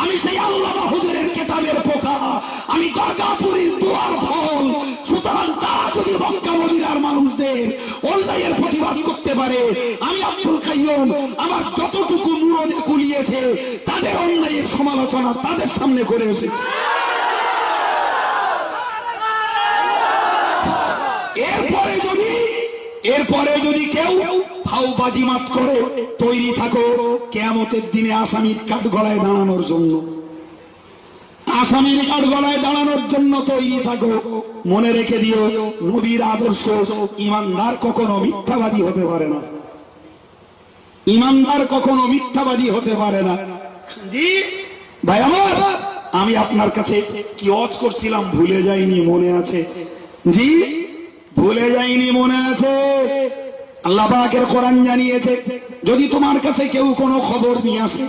আমি সেই আল্লাহ হুজুরের কেতাবের পোকা, আমি দুর্গাপুরীর দুয়ার ফল। সুতরাং তারা যদি মক্কা মদিনার মানুষদের অন্যায়ের প্রতিবাদ করতে পারে, আমি আব্দুল কাইয়ুম আমার যতটুকু মুরদে কুলিয়েছে তাদের অন্যায়ের সমালোচনা তাদের সামনে করে এসেছে। এরপরে যদি কেউ ফাউবাজিমাত করে, তৈরি থাকো কিয়ামতের দিনে আসামির কাঠগড়ায় দাঁড়ানোর জন্য। আসামির কাঠগড়ায় দাঁড়ানোর জন্য তৈরি থাকো। মনে রেখে দিও, নবীর আদর্শ ইমানদার কখনো মিথ্যাবাদী হতে পারে না। ইমানদার কখনো মিথ্যাবাদী হতে পারে না। জি ভাই আমার, আমি আপনার কাছে কি ওয়াজ করছিলাম ভুলে যাইনি, মনে আছে? জি ভুলে যাইনি, মনে আছে? আল্লাহ পাকের কোরআন জানিয়েছে, যদি তোমার কাছে কেউ কোনো খবর নিয়ে আসে